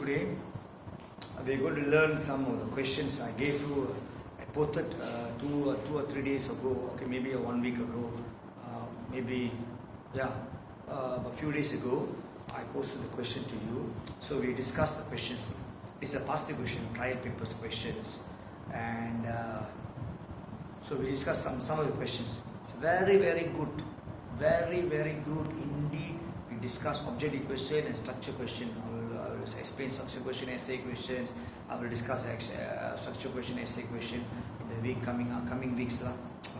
today we're going to learn some of the questions I gave you. I posted two or 3 days ago, okay, maybe 1 week ago, a few days ago. I posted the question to you. So we discussed the questions. It's a past question, trial papers questions, and so we discussed some of the questions. It's very good, very good indeed. We discussed objective question and structure question. I will explain structure question, essay questions. I will discuss structure question, essay question in the coming weeks.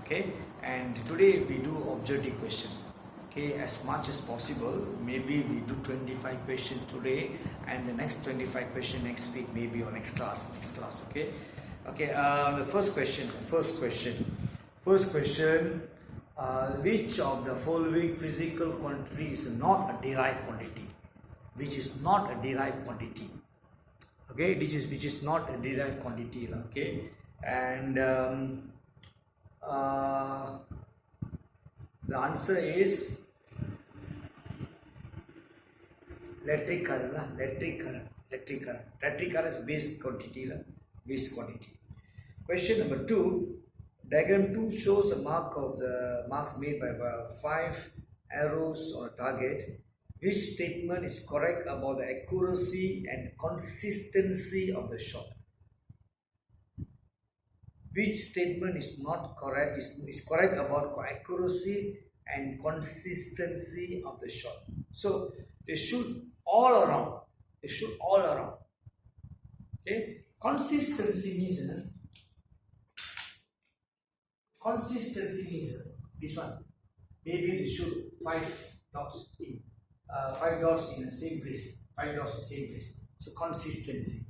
Okay, and today we do objective questions. Okay, as much as possible. Maybe we do 25 questions today, and the next 25 question next week, maybe, or next class. Okay. The first question. Which of the following physical quantity is not a derived quantity? Which is not a derived quantity? Okay, which is not a derived quantity. Okay, and the answer is electric current. Electric current is base quantity. Question number 2. Diagram 2 shows a marks made by 5 arrows on a target. Which statement is correct about the accuracy and consistency of the shot? Which statement is not correct? Is correct about accuracy and consistency of the shot? So they shoot all around. Okay. Consistency means this one. Maybe they shoot 5 dots in the same place. 5 dots in the same place. So consistency,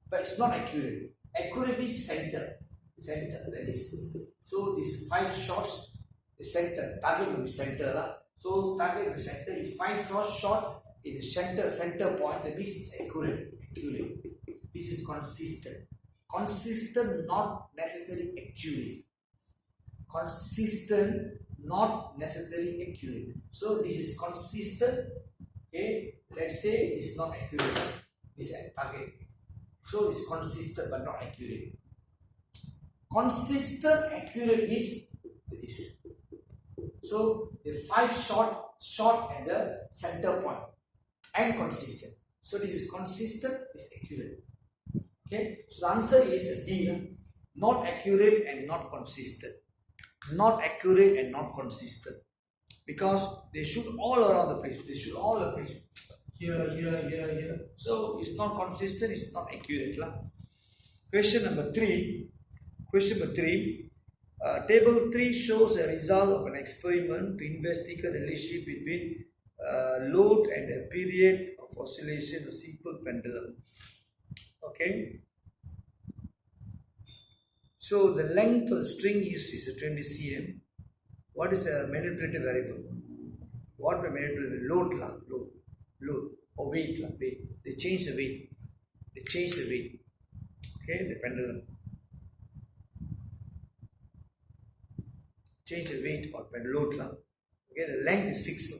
but it's not accurate. Accurate means center like this. So these 5 shots, the center target will be center. So target will be center. If 5 shots shot in the center point, that means it's accurate. This is consistent. Consistent, not necessarily accurate. Consistent, not necessarily accurate. So this is consistent. Okay, let's say it's not accurate. This is target. So it's consistent but not accurate. Consistent, accurate means this. So the 5 shot at the center point and consistent. So this is consistent, is accurate. Okay, so the answer is D. Not accurate and not consistent. Not accurate and not consistent, because they shoot all around the place. Here. So it's not consistent, it's not accurate. Question number 3. Table 3 shows a result of an experiment to investigate the relationship between load and a period of oscillation of simple pendulum. Okay. So the length of the string used is 20 cm. What is a manipulative variable? What a manipulative load or weight. They change the weight. Okay, the pendulum. Change the weight or load. Okay, the length is fixed.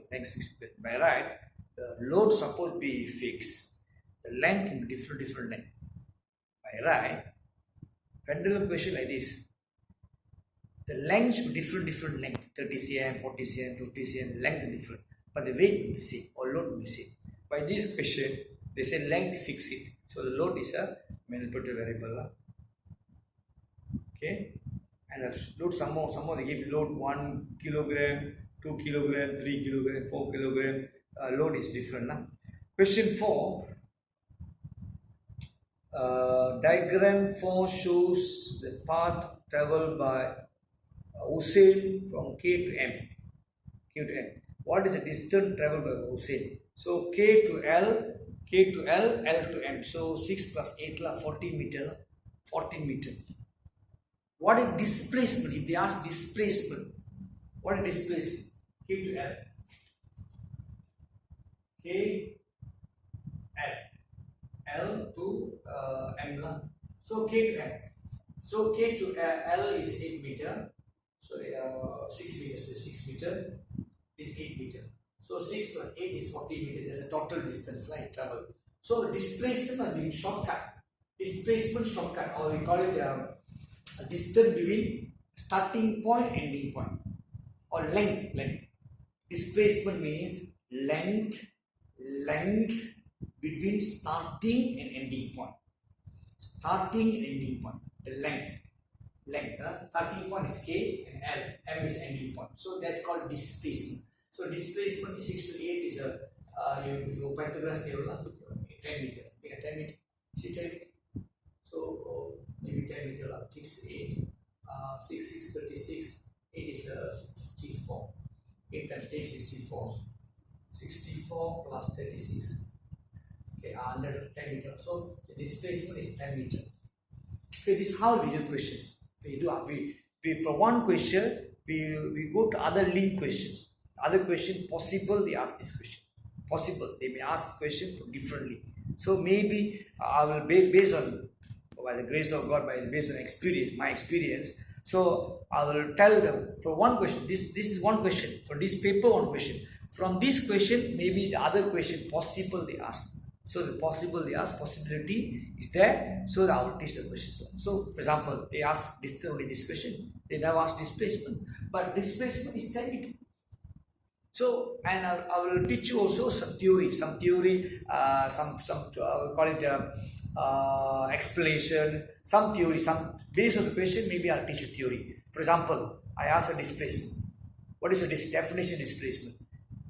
By right, the load supposed to be fixed. The length can be different length. By right, pendulum question like this. The length should be different length. 30 cm, 40 cm, 50 cm. The length is different, but the weight will be same or load will be same. By this question, they say length fix it. So the load is a manipulative variable. Okay, and the load somehow they give load 1 kilogram, 2 kilogram, 3 kilogram, 4 kilogram. Load is different. Question 4. Diagram 4 shows the path traveled by Usain from K to M. What is the distance traveled by Usain? So K to L, L to M. So 6 plus 8 14 meter. What is displacement? If they ask displacement, what is displacement? K to L. L to M. So K to M. So K to L is 8 meter. Sorry, 6 meters. 6 meter is 8 meter. So 6 plus 8 is 40 meter. There's a total distance travel. So displacement will be shortcut. Displacement shortcut, or we call it a distance between starting point and ending point, or length. Displacement means length between starting and ending point. Starting and ending point. The length. Starting point is K and L. M is ending point. So that's called displacement. So displacement is 6 to 8 is a your Pythagoras theorem, 10 meters. 10 meters. See 10 meters. So maybe 10 meters, 6, 8, 6, 36, 8 is 64. 8 times 8 is 64. 64 plus 36. Okay, 110 meters. So the displacement is 10 meters. Okay, this is how we do questions. We for one question, we go to other linked questions. Other question, possible they ask this question. Possible, they may ask question differently. So maybe I will based on, by the grace of God, based on experience, my experience. So I will tell them for one question, this is one question. For this paper, one question. From this question, maybe the other question possible they ask. So the possible they ask, possibility is there. So I will teach the questions. So for example, they ask only this question. They never ask displacement. But displacement is 10 meters. So, and I will teach you also some theory, we call it explanation, some theory, based on the question, maybe I'll teach you theory. For example, I ask a displacement. What is the definition of displacement?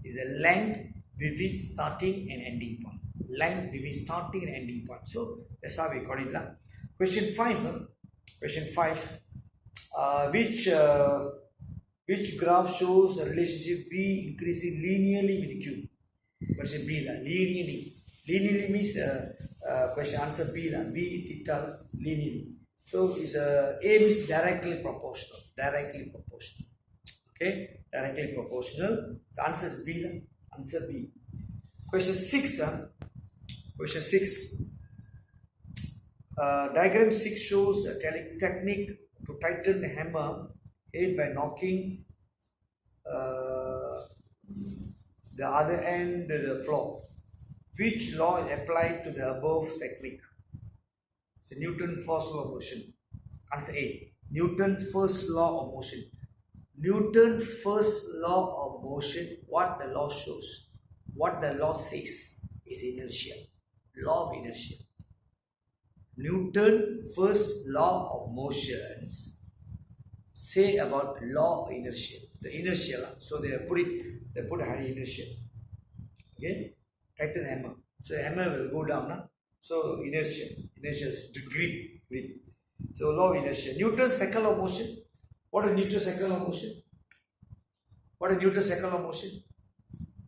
Is a length between starting and ending point. Length between starting and ending point. So, that's how we call it. Question 5. Question 5. Which graph shows a relationship B increasing linearly with Q? Question B, linearly. Linearly means question answer B, V theta linearly. So is A means directly proportional. Directly proportional. Okay, directly proportional. The answer is B. Answer B. Question 6. Question 6. Diagram 6 shows a technique to tighten the hammer head by knocking the other end of the floor. Which law is applied to the above technique? So Newton's first law of motion. Answer A. Newton's first law of motion. Newton's first law of motion, what the law shows, what the law says is inertia. Law of inertia. Newton's first law of motions say about law of inertia. The inertia. So they put a high inertia. Okay? Tighten the hammer. So the hammer will go down. So inertia is green. So law of inertia. Newton's second law of motion. What is Newton's second law of motion? What is Newton's second law of motion?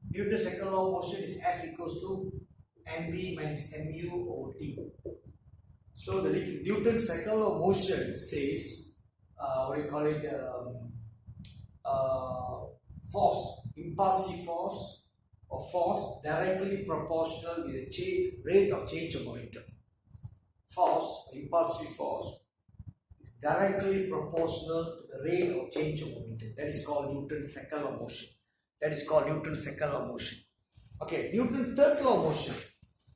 Newton's second law of motion is F equals to mv minus mu over t. So the Newton's second law of motion says, force, impulsive force, or force directly proportional with the rate of change of momentum. Force, impulsive force, is directly proportional to the rate of change of momentum. That is called Newton's second law of motion. That is called Newton's second law of motion. Okay, Newton's third law of motion.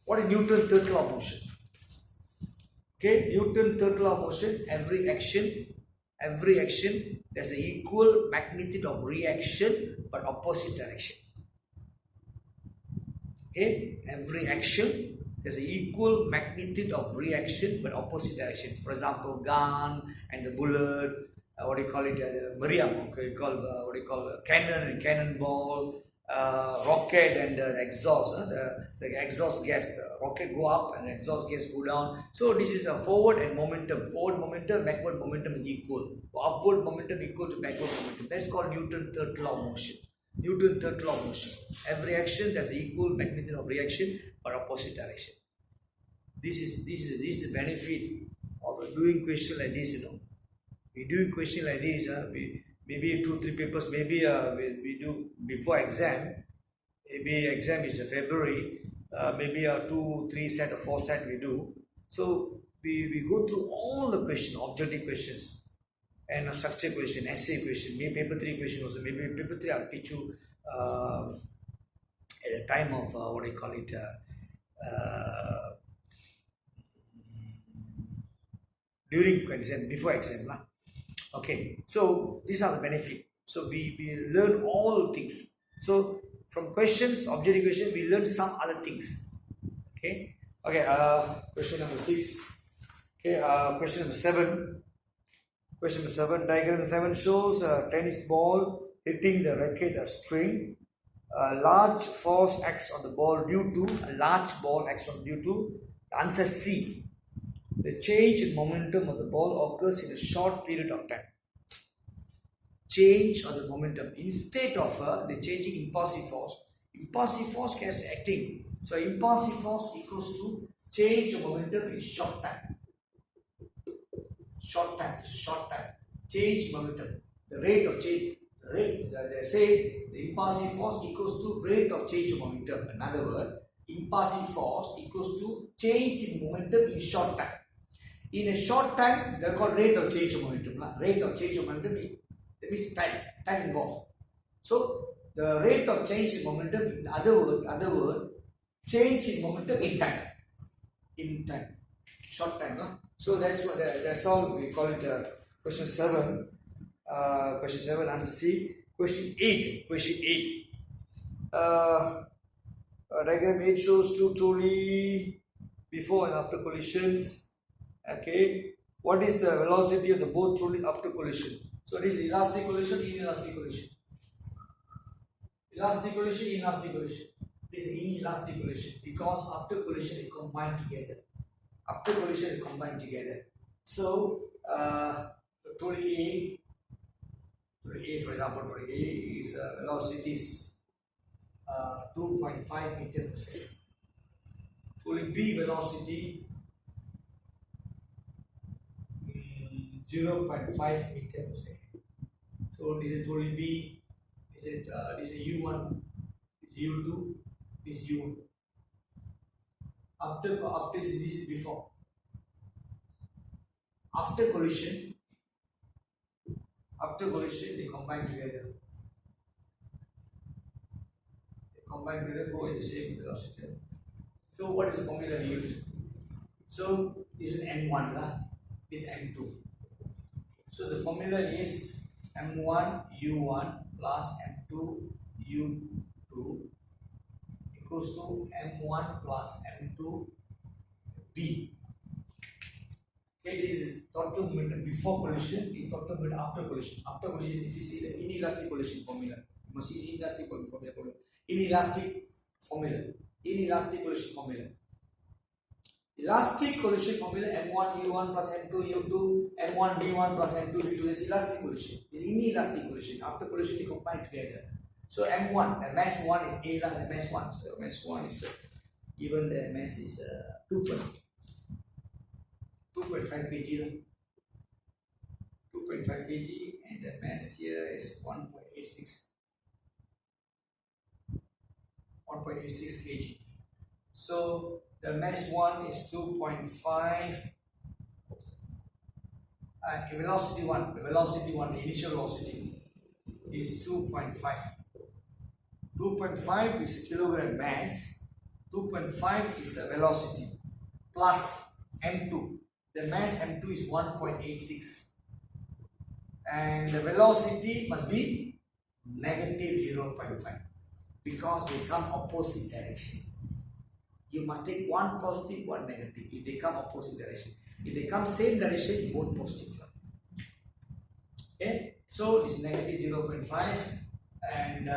What is Newton's third law of motion? Okay, Newton's third law of motion, every action, there's an equal magnitude of reaction but opposite direction. Okay, every action, there's an equal magnitude of reaction but opposite direction. For example, gun and the bullet, Miriam, okay, cannon and cannonball, rocket and the exhaust, the exhaust gas, the rocket go up and the exhaust gas go down. So this is a forward and momentum. Forward momentum, backward momentum is equal. Upward momentum equal to backward momentum. That's called Newton's third law of motion. Newton's third law of motion. Every action has equal magnitude of reaction but opposite direction. This is the benefit of doing question like this. We do question like this. Maybe 2-3 papers. Maybe we do before exam. Maybe exam is February. Maybe 2-3 set or 4 set we do. So we go through all the questions, objective questions, and a structure question, essay question, maybe paper 3 question also. Maybe paper 3 I'll teach you at a time of during exam, before exam lah. Okay, so these are the benefit. So we learn all things. So from questions, objective question, we learn some other things. Okay, okay. Question number 6. Okay, question number 7. Question number 7. Diagram 7 shows a tennis ball hitting the racket a string. A large force acts on the ball due to a large ball acts on due to the answer C. The change in momentum of the ball occurs in a short period of time. Change of the momentum instead of the changing impulsive force. Impulsive force is acting. So impulsive force equals to change of momentum in short time. Short time. Change momentum. The rate of change. They say the impulsive force equals to rate of change of momentum. In other words, impulsive force equals to change in momentum in short time. In a short time, they are called rate of change of momentum. Rate of change of momentum, that means time involved. So the rate of change in momentum, in other word, change in momentum in time, short time. So that's all we call it question 7. Question 7, answer C. Question 8. Diagram 8 shows two trolley before and after collisions. Okay, what is the velocity of the both trolleys after collision? So this is elastic collision, inelastic collision. Elastic collision, inelastic collision. This is inelastic collision because after collision it combined together. So trolley A, for example, trolley A is velocity is 2.5 meters per second. Trolley B velocity 0.5 meter per second. So this is trolley B. This is U1, this is U2, this is U1. After this is before. After collision they combine together. Go at the same velocity. So what is the formula we use? So this is M1 lah. This is M2. So the formula is M1 U1 plus M2 U2 equals to M1 plus M2 V. Okay, this is total momentum before collision, this is total momentum after collision. After collision, this is the inelastic collision formula. You must use inelastic formula. Inelastic collision formula. Elastic collision formula M1 U1 plus M2 U2, M1 V1 plus M2 V2 is elastic collision. This is inelastic collision. After collision, they combine together. So M1, the mass 1 is A, the mass 1. So mass 1 is even the mass is 2.5 kg. 2.5 kg, and the mass here is 1.86 kg. So the mass 1 is 2.5. Velocity 1, the initial velocity is 2.5. 2.5 is a kilogram mass. 2.5 is a velocity plus M2. The mass M2 is 1.86. And the velocity must be negative 0.5 because they come opposite direction. You must take one positive, one negative. If they come opposite direction, if they come same direction, both positive. Okay, so it's negative 0.5 and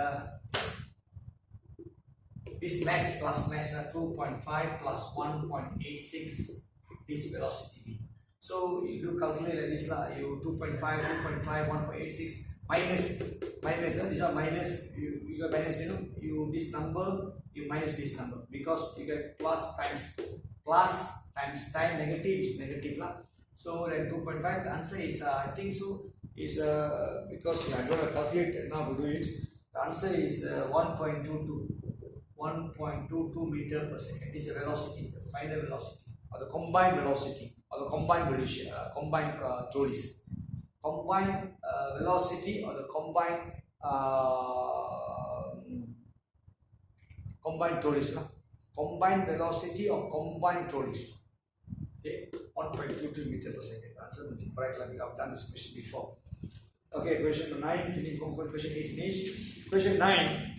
this mass plus mass 2.5 plus 1.86 this velocity V. So you do calculate like this lah. You 2.5, 1.86 minus. These are minus. You got minus. You this number. You minus this number because you get plus times time negative is negative lah. So then 2.5. The answer is I think so is because I'm going to calculate now to do it. The answer is 1.22 meter per second. This is the velocity, the final velocity, or the combined velocity, or the combined trolleys. Combined velocity or the combined trolleys. combined velocity of combined trolleys. Okay, 1.22 meter per second. Answer will be correct. Like we have done this question before. Okay, question 9 finished. Question 8 finished. Question 9.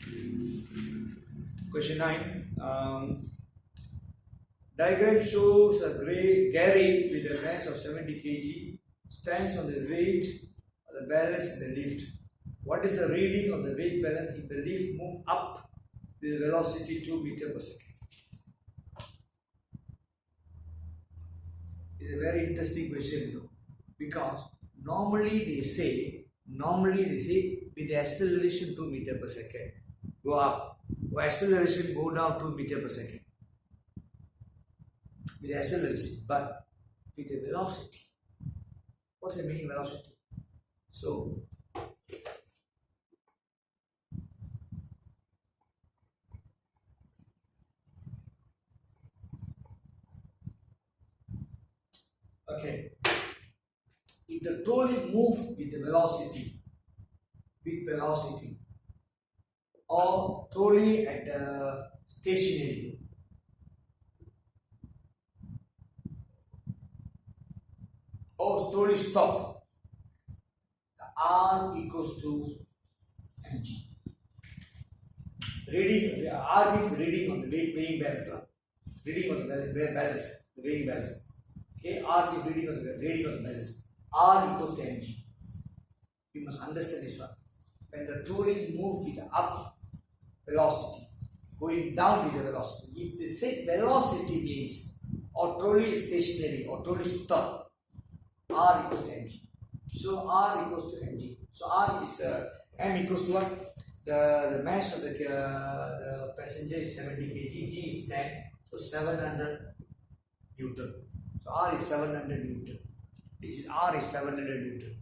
Question 9. Diagram shows a Gary with a mass of 70 kg stands on the weight of the balance in the lift. What is the reading of the weight balance if the lift moves up with velocity 2 meter per second? It's a very interesting question, you know, because normally they say with the acceleration 2 meter per second go up, or acceleration go down 2 meter per second. With the acceleration, but with the velocity. What's the meaning of velocity? So, okay, if the trolley moves with the velocity, or trolley at the stationary, or trolley stop, the R equals to mg. Reading, the R means the reading on the weighing balance. Reading on the balance, the weighing balance. Okay, R is reading on the balance. R equals to mg. You must understand this one. When the trolley moves with the up velocity, going down with the velocity. If they say velocity means or trolley is stationary or trolley stop, R equals to mg. So R equals to mg. So R is m equals to what? The mass of the passenger is 70 kg. G is 10. So 700 Newton. So R is 700 Newton. This is R is 700 Newton.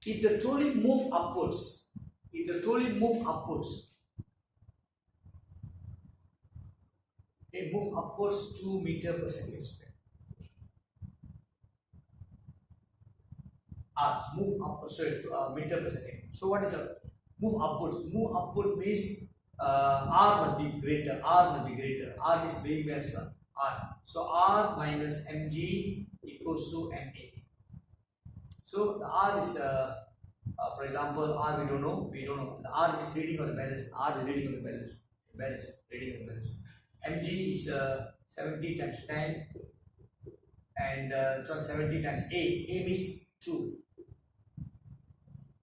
If the trolley moves upwards, it moves upwards 2 meter per second square. Move upwards, meter per second. So what is a move upwards? Move upward means R must be greater. R is weighing balance. R. So R minus mg equals to ma. So the R is, for example, R we don't know. The R is reading on the balance. R is reading on the balance. Mg is 70 times 10 and 70 times A. A means 2.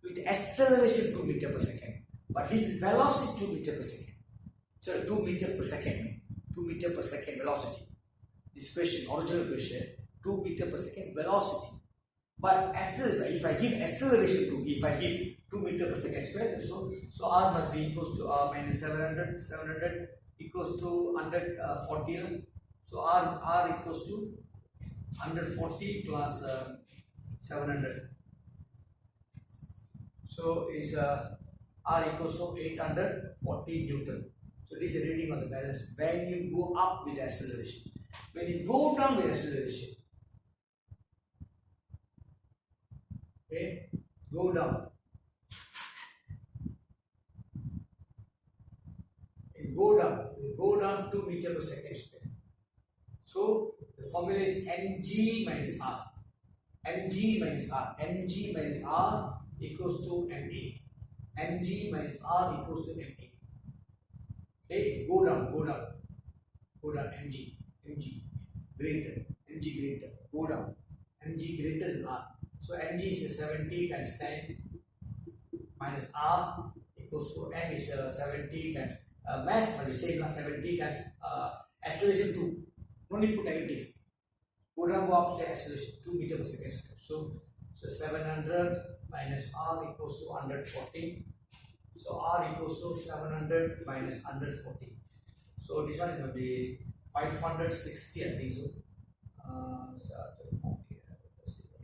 With acceleration 2 meter per second. But his velocity 2 meter per second. So 2 meter per second. 2 meter per second velocity. This question, original question, 2 meter per second velocity. But if I give acceleration to, if I give 2 meter per second square, so R must be equals to R minus 700 equals to 140. So R equals to 140 plus 700. So is R equals to 840 Newton. So this is reading on the balance when you go up with acceleration. When you go down with acceleration, okay, go down. And go down 2 meter per second square. So the formula is mg minus R. Mg minus R equals to ma. Mg minus R equals to ma. Okay, go down, mg greater, go down, mg greater than R. So mg is 70 times 10 minus R equals to m is 70 times mass must be same as 70 times acceleration 2. No need to put negative. Go down, go up, say acceleration 2 meter per second square. So 700 minus R equals to 140. So R equals to 700 minus 140. So this one will be 560, I think so.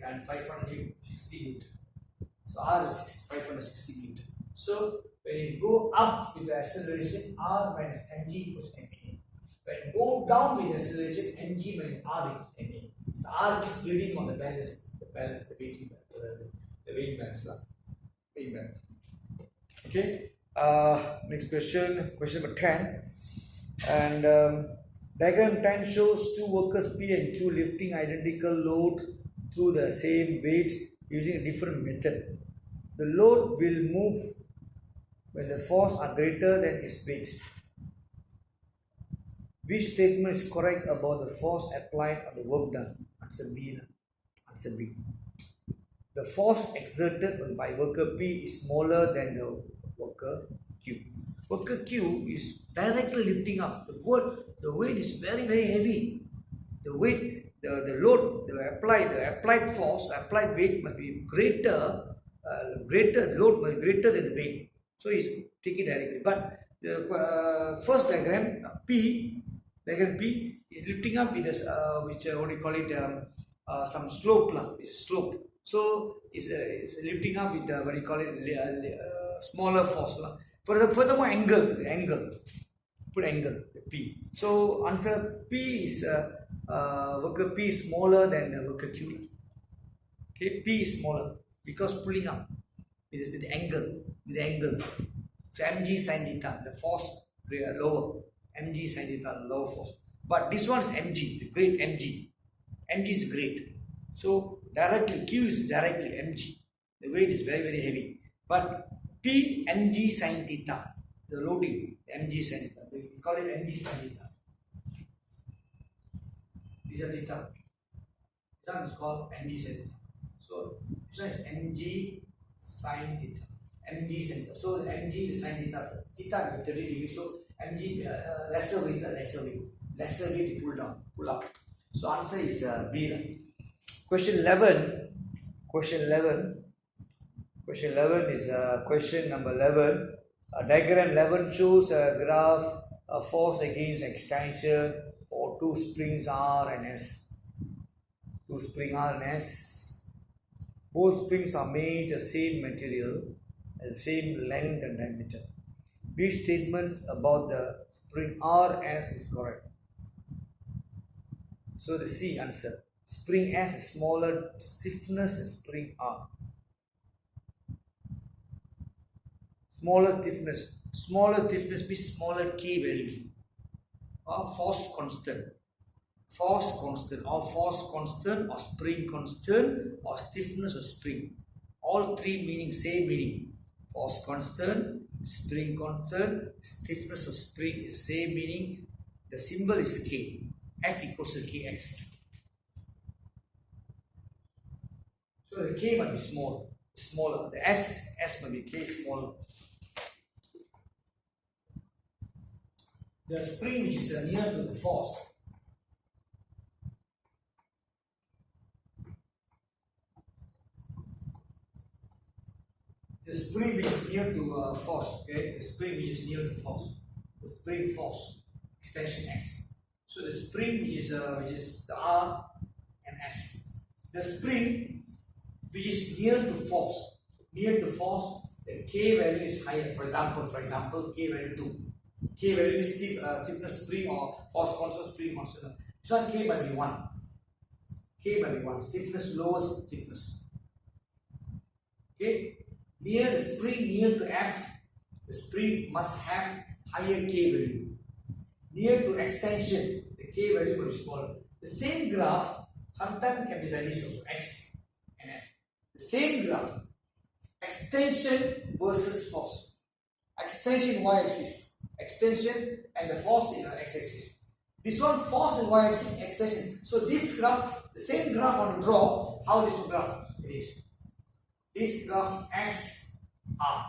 And 560 Newton. So R is 560 Newton. So when you go up with the acceleration, R minus mg equals ma. When you go down with the acceleration, mg minus R equals ma. The R is reading on the balance, the weighing balance. Okay. Next question, question number 10. And Diagram 10 shows two workers P and Q lifting identical load through the same weight using a different method. The load will move when the force are greater than its weight. Which statement is correct about the force applied on the work done? Answer B. Answer B. The force exerted by worker P is smaller than the worker Q. Worker Q is directly lifting up. The weight is very, very heavy. The weight, the load, the applied force, the applied weight must be greater, load must be greater than the weight. So he's taking directly. But the first diagram, diagram P is lifting up with this, which what do you call it, some slope. It's slope. So it's lifting up with what do you call it, smaller force. Furthermore, angle. Put angle, the P. So answer P is worker P is smaller than worker Q. Okay, P is smaller because pulling up with the angle. So mg sin theta, the force lower. Mg sin theta, lower force. But this one is mg, the great mg. Mg is great. So directly Q is directly mg. The weight is very, very heavy. But P mg sin theta, the loading, mg sin theta. We call it mg sin theta. This is theta. This one is called mg sin theta. So this one is mg sin theta. Mg sin theta. So mg is sin theta. Theta is 30 degrees. So mg lesser weight to pull up. So answer is B. Question 11 is question number 11. Diagram 11 shows a graph, a force against extension for two springs R and S. Both springs are made of the same material and same length and diameter. Which statement about the spring RS is correct? So the C answer. Spring S is smaller stiffness than spring R. Smaller stiffness means smaller K value. Or force constant or spring constant or stiffness of spring. All three meaning same meaning. Force constant, spring constant, stiffness of spring is the same meaning. The symbol is K. F equals to Kx. So the K must be smaller. The S must be K smaller. The spring which is near to the force. The spring which is near to force, okay? The spring which is near to force. The spring force, extension S. So the spring which is the R and S. The spring which is near to force, the K value is higher. For example, K value 2. K value is stiffness spring or force constant spring constant. This one K might be 1. Stiffness, lowest stiffness. Okay. Near the spring near to F, the spring must have higher K value. Near to extension, the K value will be smaller. The same graph sometimes can be like this of X and F. The same graph, extension versus force. Extension y-axis, extension and the force in the x-axis. This one force in y-axis, extension. So this graph, the same graph on the draw, how this graph it is. This graph SR.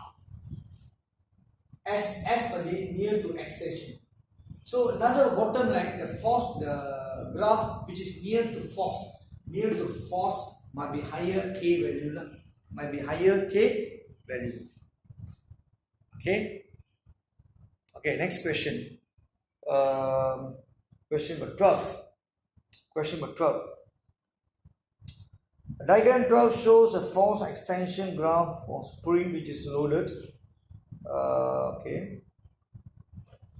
S will be near to extension. So another bottom line, the force, the graph which is near to force might be higher K value. Okay, next question. Question number 12. Diagram 12 shows a force extension graph for spring which is loaded.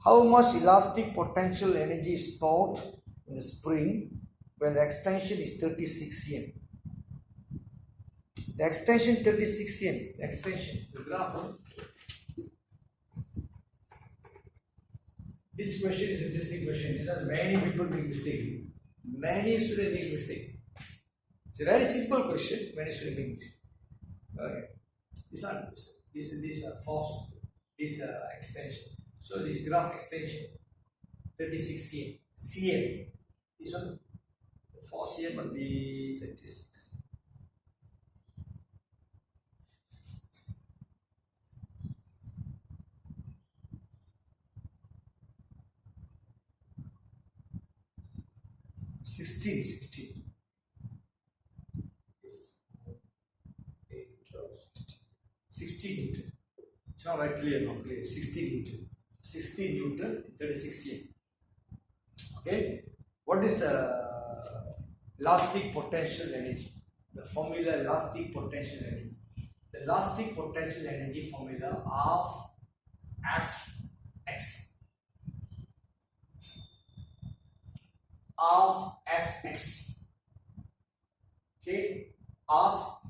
How much elastic potential energy is stored in the spring when the extension is 36 cm? The extension 36 cm. The graph. This question is an interesting question. This has many people make mistake. Many students make mistake. It's a very simple question. Many students make mistake. Okay. These are force. This extension. So this graph extension 36 cm. Cm. This one, the force here must be 36. Sixteen. 16 Newton. It's not very clear now. Clear. 16 Newton. 16 Newton, 36 cm. Okay. What is the elastic potential energy? The formula elastic potential energy. The elastic potential energy formula of Fx. Of Fx. Okay. Of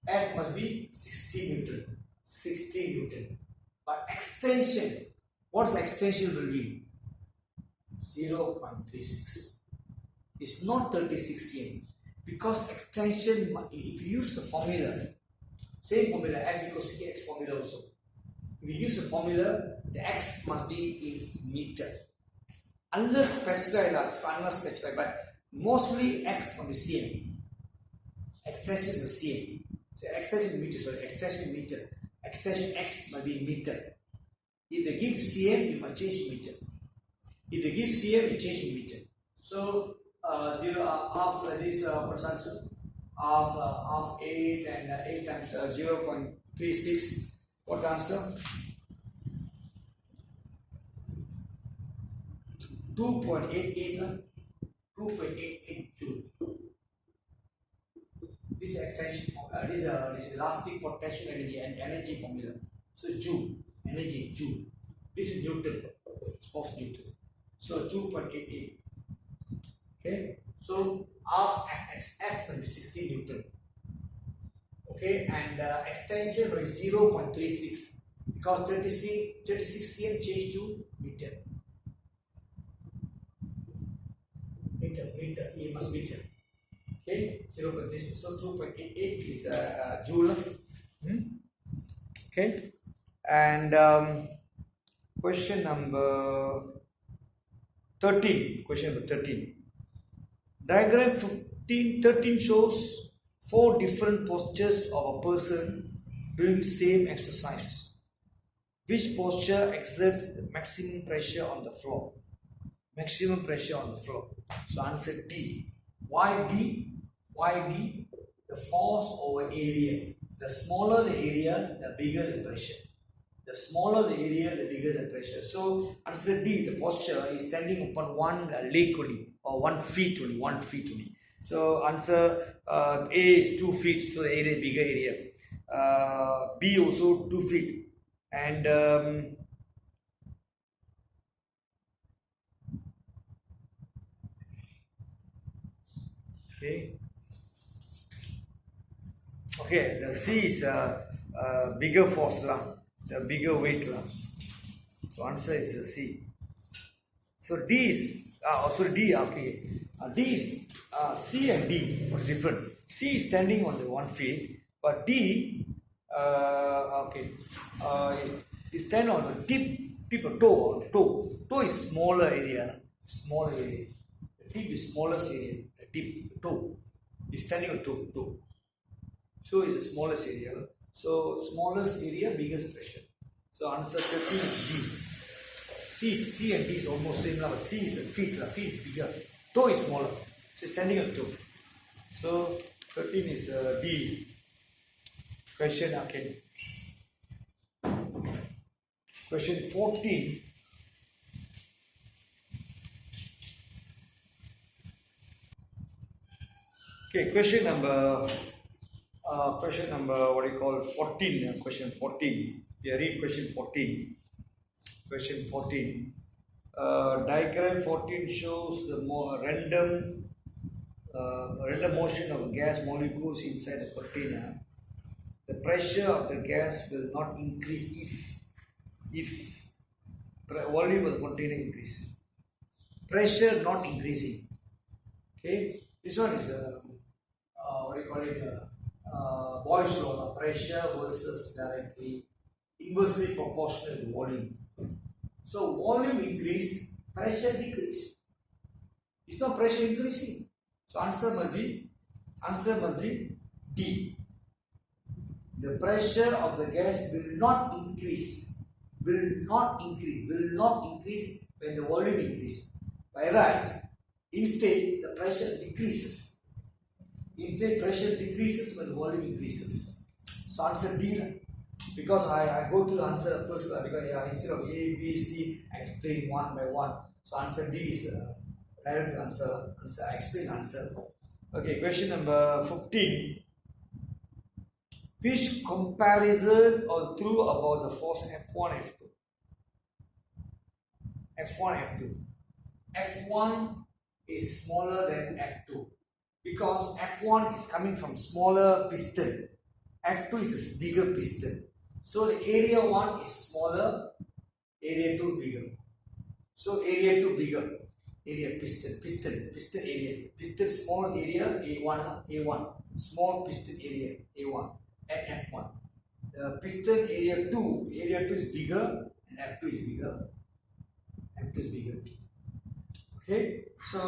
F must be 60 Newton. 60 Newton. But extension, what's the extension will be? 0.36. It's not 36 cm. Because extension, if you use the formula, same formula, F equals Kx formula also. If you use the formula, the X must be in meter. Unless specified, but mostly X must be cm. Extension is cm. So extension meter, extension meter. Extension X must be meter. If they give cm, you must change meter. If they give cm, you change in meter. So half this what's answer? Half 8 and 8 times 0.36. What's answer? 2.88. 2.88 joule. This is extension formula. This is elastic potential energy and energy formula. So joule, energy, joule. This is Newton. It's of Newton. So 2.88. Okay. So half F will be 60 Newton. Okay, and extension will be 0.36 because 36 cm change to meter. Meter. You must meter. Okay, 0.36. So 2.88 is joule. Okay, and question number 13. Question number 13. Diagram 13 shows 4 different postures of a person doing same exercise. Which posture exerts the maximum pressure on the floor? Maximum pressure on the floor. So answer D. Why D? Why D? The force over area. The smaller the area, the bigger the pressure. The smaller the area, the bigger the pressure. So answer D. The posture is standing upon one leg only, or 1 feet only. 1 feet only. So answer A is 2 feet. So the area bigger area. B also 2 feet. And okay, the C is bigger force lah, the bigger weight lah. So answer is the C. So D is D. Okay, D is C and D was different. C is standing on the 1 feet, but D is stand on the tip of toe. Toe is smaller area. The tip is smallest area. The toe is standing on toe. So it's the smallest area. So smallest area, biggest pressure. So answer 13 is D. C and D is almost same now. C is a feet. Feet is bigger. Toe is smaller. So standing on toe. So 13 is D. Question again. Question 14. Okay, question number what do you call 14? Question 14. Yeah, read question 14. Question 14. Diagram 14 shows the random motion of gas molecules inside the container. The pressure of the gas will not increase if volume of the container increasing. Pressure not increasing. Okay, this one is what do you call it? Boyle's law. Pressure versus directly inversely proportional to volume. So volume increase, pressure decrease. It's not pressure increasing. So answer must be D. The pressure of the gas will not increase. Will not increase when the volume increases. By right, instead the pressure decreases. Instead pressure decreases when the volume increases. So answer D. Because I go to the answer first because instead of A, B, C, I explain one by one. So answer D is direct answer. I explain answer. Okay, question number 15. Which comparison or true about the force F1, F2? F1, F2. F1 is smaller than F2 because F1 is coming from smaller piston. F2 is a bigger piston. So the area 1 is smaller, area 2 bigger. So area 2 bigger. Area piston area. Piston small area A1. Small piston area A1 and F1. The piston area 2 is bigger and F2 is bigger. F2 is bigger. Okay, so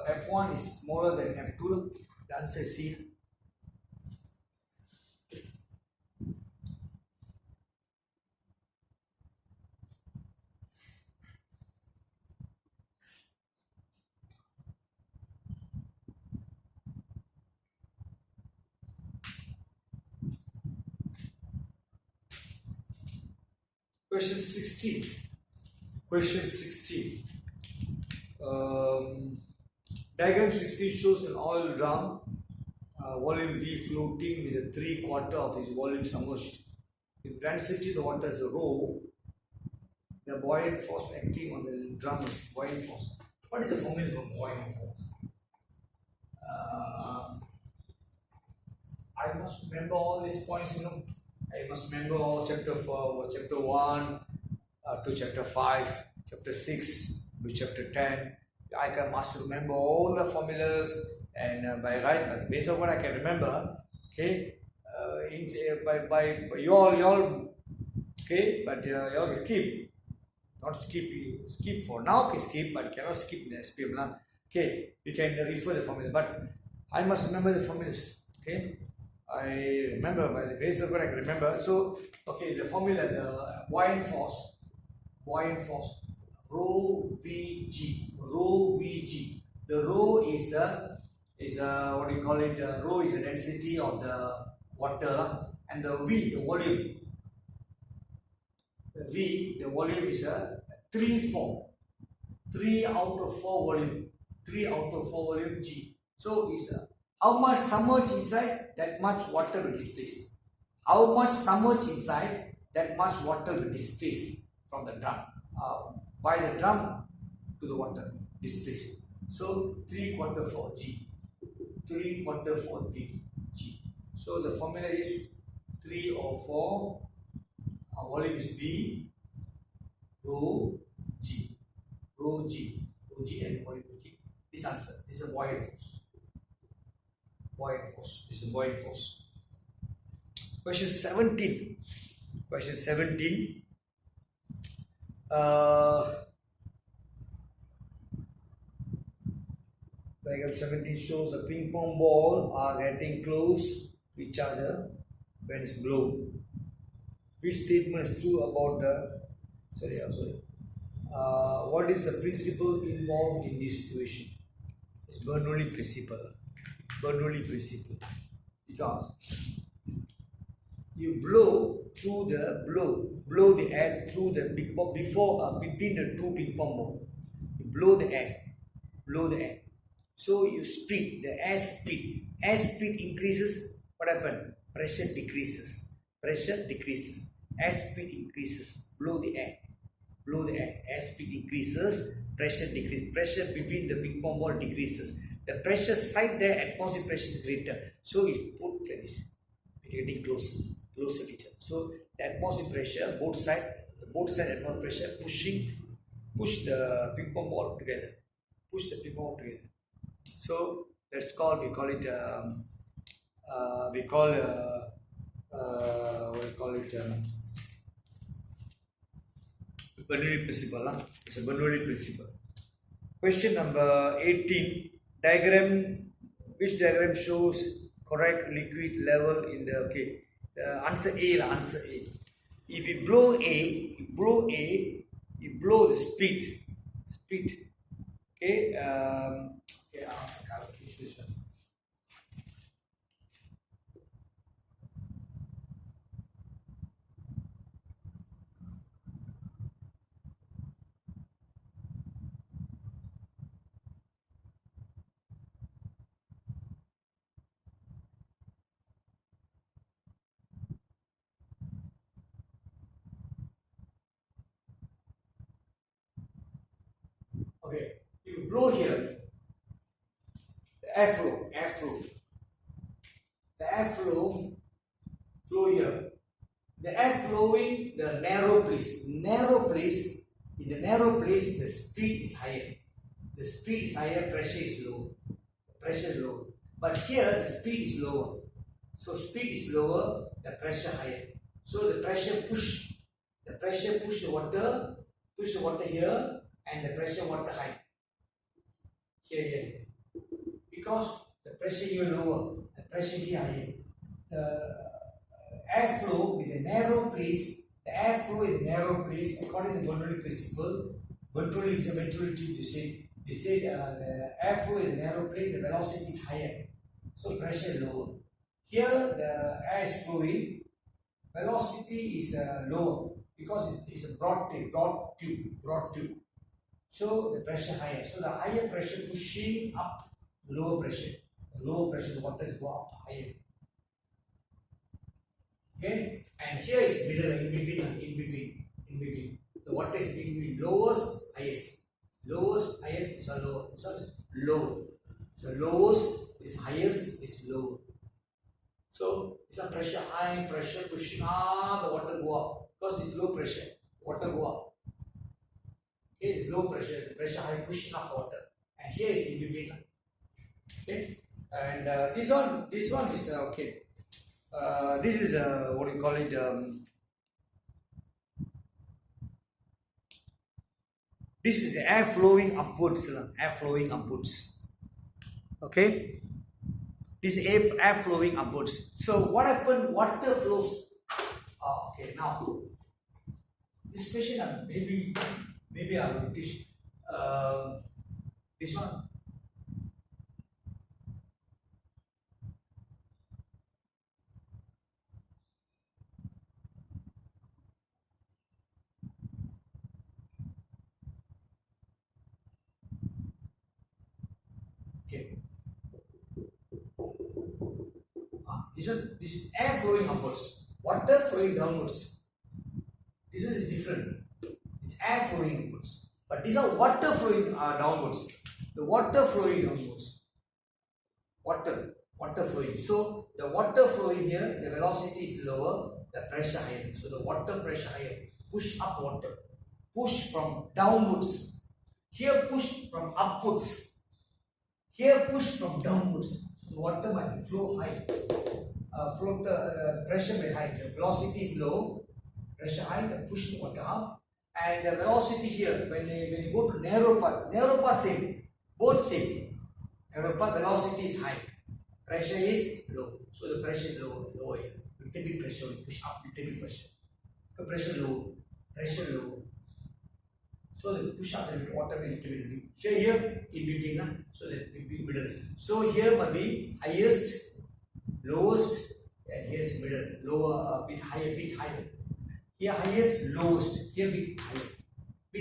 F1 is smaller than F2. The answer is C. Question 16. Diagram 16 shows an oil drum, volume V floating with a 3/4 of its volume submerged. If density of the water is rho, the buoyant force acting on the drum is buoyant force. What is the formula for buoyant force? I must remember all these points, I must remember all chapter 4, chapter 1 to chapter 5, chapter 6 to chapter 10. Must remember all the formulas and by based on what I can remember, okay, by you all, okay, but you all skip for now, okay, skip, but cannot skip the SPM, okay, you can refer the formula, but I must remember the formulas, okay. I remember by the grace of God I can remember. So okay, the formula, the buoyant force, rho Vg. The rho is what do you call it? Rho is the density of the water, and the V, the volume. The volume is a 3/4. 3 out of 4 volume. 3 out of 4 volume G. So is how much submerged inside, that much water will displace. How much submerged inside, that much water will displace from the drum. By the drum to the water displace. So 3/4 for G. 3/4 for V. G. So the formula is 3 or 4. Our volume is V. Rho G. Rho G and volume G. This answer. This is a buoyant force. This is a buoyant force. Question 17. Diagram 17 shows a ping pong ball are getting close to each other when it's blown. Which statement is true about the what is the principle involved in this situation? It's Bernoulli principle. Because you blow the air through the ping pong between the two ping pong balls. You blow the air. So you speed, the air speed. As speed increases, what happens? Pressure decreases. As speed increases, blow the air. As speed increases, pressure decreases. Pressure between the ping pong ball decreases. The pressure side there, atmospheric pressure is greater. So it put like this. It's getting closer to each other. So the atmospheric pressure, both sides both side at one pressure, push the ping pong ball together, push the ping pong ball together. So that's called, we call what we call it, Bernoulli principle. It's a Bernoulli principle. Question number 18. Diagram. Which diagram shows correct liquid level in the, okay, answer A lah, answer A. If you blow you blow the speed. Okay, okay, I'll teach this one. Okay, if you blow here, the airflow, flow here. The air flowing the narrow place. In the narrow place, the speed is higher. The speed is higher, pressure is low. The pressure is lower. But here, the speed is lower. So speed is lower, the pressure higher. So the pressure push the water here, and the pressure water high. Here. Because the pressure here lower, the pressure here higher. The airflow with a narrow place, according to Bernoulli principle. Bernoulli is a Venturi tube, they say the airflow is a narrow place, the velocity is higher, so pressure is lower. Here the air is flowing, velocity is lower because it's a broad tube. So the pressure higher. So the higher pressure pushing up the lower pressure. The lower pressure, the water go up higher. Okay, and here is middle, in between. The water is in between, lowest, highest. Lowest, highest is lower. So low. So lowest is highest is lower. So it's a pressure high, pressure pushing up, the water go up. Because it's low pressure, water go up. Okay, low pressure, the pressure high pushing up the water. And here is in between. Okay, and this one is okay. This is what do you call it? This is air flowing upwards. Okay, this is air flowing upwards. So what happened? Water flows. Okay, now this question maybe I will teach this one. Okay. This is air flowing upwards, water flowing downwards. This is different. It's air flowing upwards, but these are water flowing downwards. The water flowing downwards. Water flowing. So the water flowing here, the velocity is lower, the pressure higher. So the water pressure higher. Push up water. Push from downwards. Here push from upwards. Here push from downwards. So the water might flow high. Pressure may high. The velocity is low. Pressure high. The push the water up. And the velocity here, when you go to narrow path same. Both same. Narrow path velocity is high. Pressure is low. So the pressure is lower here. Little bit pressure, push up, little bit pressure. The pressure low. So they push up the water a little bit. Here in between, so that it will be middle. So here must be highest, lowest, and here's middle. Lower, bit higher. Here highest, lowest. Here bit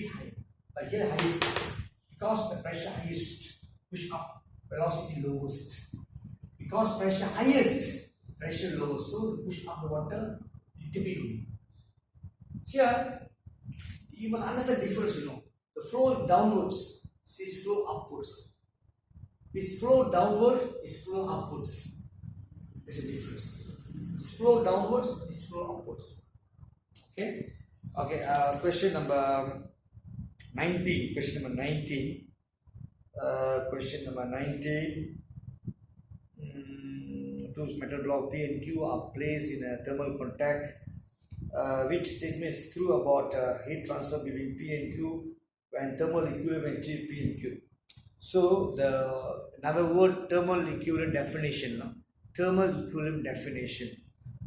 higher. But here highest, because the pressure highest, push up, velocity lowest. Because pressure highest, pressure lowest. So to push up the water, little bit only. Here, you must understand the difference, The flow downwards, this flow upwards. This flow downward, this flow upwards. There's a difference. This flow downwards, this flow upwards. Okay? Okay, question number 19. Question number 19. Question number 19. Two metal block P and Q are placed in a thermal contact. Which statement is true about heat transfer between P and Q when thermal equilibrium achieve P and Q? So another word, thermal equilibrium definition. No? Thermal equilibrium definition.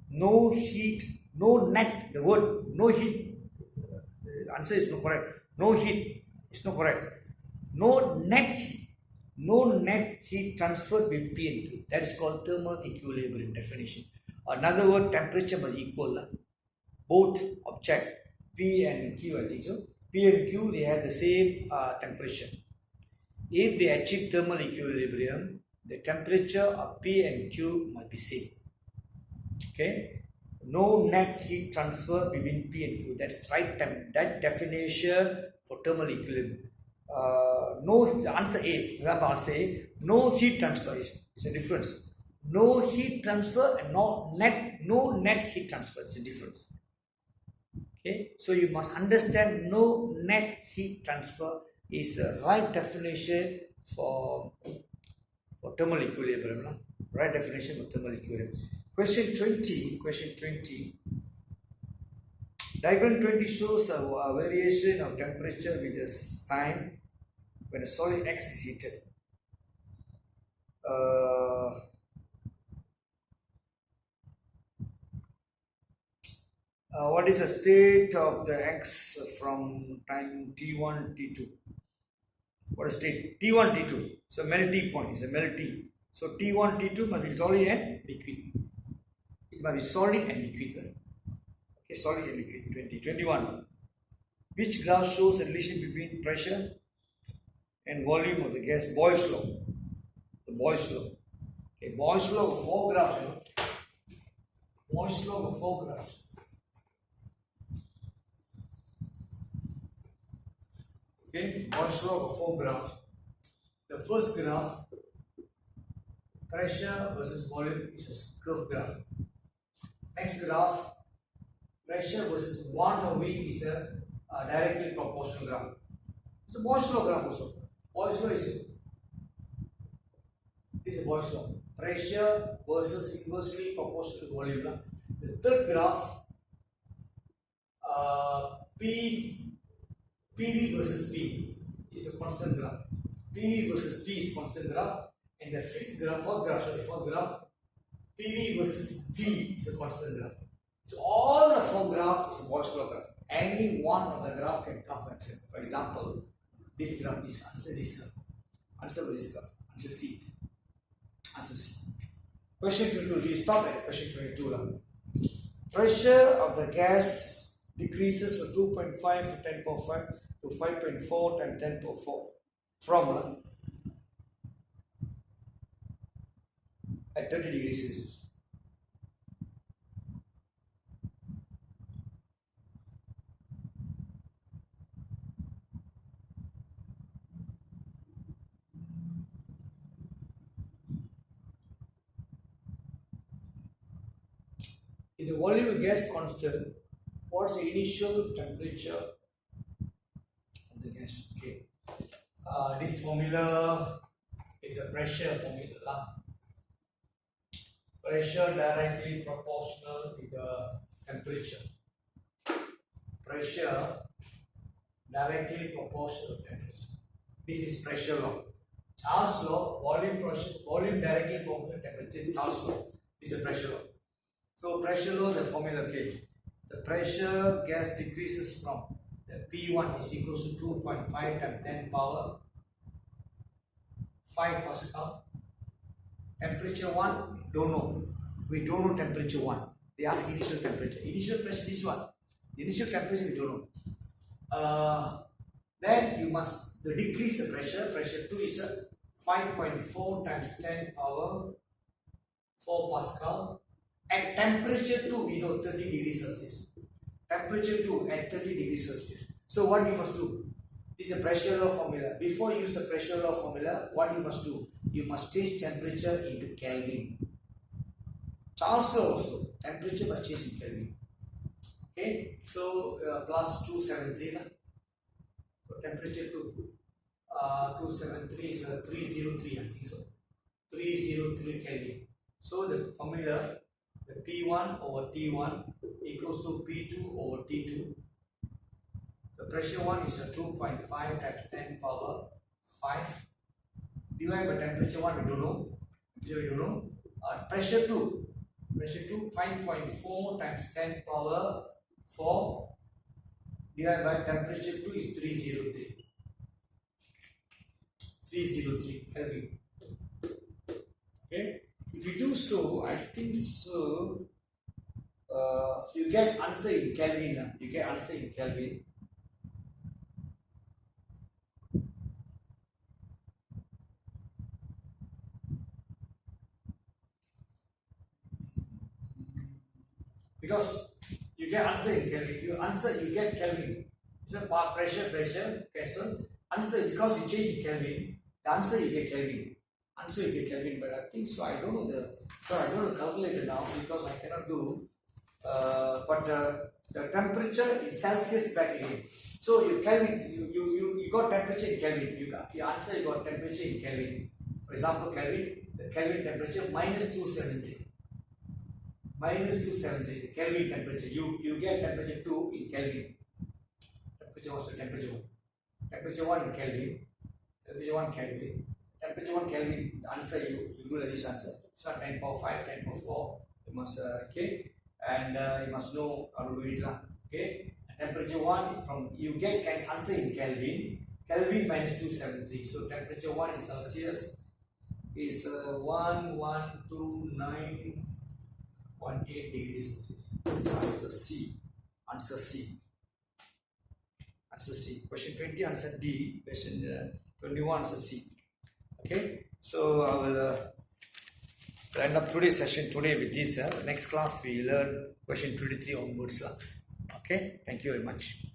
No heat, no net. The word no heat. The answer is not correct. No heat is not correct. No net heat. No net heat transferred between P and Q. That is called thermal equilibrium definition. Another word, temperature must equal. Both object P and Q, I think so. P and Q, they have the same temperature. If they achieve thermal equilibrium, the temperature of P and Q must be same. Okay. No net heat transfer between P and Q. That's right. That definition for thermal equilibrium. No, the answer A. For example, answer A. No heat transfer is a difference. No heat transfer and no net heat transfer. It's a difference. Okay, so you must understand no net heat transfer is the right definition for thermal equilibrium. Right definition for thermal equilibrium. Question 20. Diagram 20 shows a variation of temperature with the time when a solid X is heated. What is the state of the X from time T1, T2? What is state? T1, T2. So melting point is a melting. So T1, T2 must be solid and liquid. It must be solid and liquid. Okay, solid and liquid. 21. Which graph shows the relation between pressure and volume of the gas? Boyle's law. The Boyle's law. Okay, Boyle's law of 4 graphs. Boyle's law of 4 graphs. Okay, Boyle's law of 4 graphs. The first graph, pressure versus volume, is a curved graph. Next graph, pressure versus 1 over V is a directly proportional graph. So Boyle's law graph also. Boyle's law is a Boyle's law. Pressure versus inversely proportional to volume. The third graph, PV versus P is a constant graph. PV versus P is constant graph, and the fourth graph, PV versus V is a constant graph. So all the 4 graphs is a Boyle's law graph. Any one of the graph can come from it. For example, this graph is answer this graph. Answer this graph. Answer C. Answer C. Question 22. We stop at question 22. Pressure of the gas decreases from 2.5 to 10 power 5 to 5.4 times 10 power 4 from at 30 degrees Celsius. If the volume of gas constant, what's the initial temperature of the gas? Okay. This formula is a pressure formula. Pressure directly proportional to the temperature. Pressure directly proportional to temperature. This is pressure law. Charles law, volume directly proportional to temperature. This is Charles law. This is a pressure law. So pressure law, the formula, okay. The pressure gas decreases from the P1 is equals to 2.5 times 10 power 5 Pascal. Temperature 1, don't know. We don't know temperature 1. They ask initial temperature. Initial pressure, this one. The initial temperature, we don't know. Then you must decrease the pressure. Pressure 2 is 5.4 times 10 power 4 Pascal. At temperature 2, we know 30 degrees Celsius. Temperature 2 at 30 degrees Celsius. So what you must do? This is a pressure law formula. Before you use the pressure law formula, what you must do? You must change temperature into Kelvin. Charles law also, temperature must change in Kelvin. Okay, so plus 273 lah. So temperature 273 is 303, I think so. 303 Kelvin. So the formula, the P1 over T1 equals to P2 over T2. The pressure one is a 2.5 times 10 power 5 divided by temperature one, we don't know. Pressure 2 5.4 times 10 power 4 divided by temperature 2 is 303 Kelvin. Okay, if you do so, I think so, you get answer in Kelvin. You get answer in Kelvin. Because you get answer in Kelvin. You get Kelvin. So pressure. Okay, so answer, because you change in Kelvin, the answer you get Kelvin. But I think so. I don't know the calculator now because I cannot do. But the temperature in Celsius back again. So you Kelvin, you got temperature in Kelvin. Your answer, you got temperature in Kelvin. For example, Kelvin, the Kelvin temperature minus 270. The Kelvin temperature. You get temperature 2 in Kelvin. Temperature 1 in Kelvin. Temperature 1 Kelvin. Temperature 1 Kelvin. The answer you do this answer. It's not 10 power 5, 10 power 4. You must okay, and you must know how to do it lah. Okay. And temperature 1 from you get answer in Kelvin. Kelvin minus 273. So temperature 1 in Celsius is 1129.18 degrees Celsius. Answer C. Answer C. Question 20 answer D. Question 21 answer C. Okay. So I will end up today's session today with this. Next class we learn question 23 onwards. Okay. Thank you very much.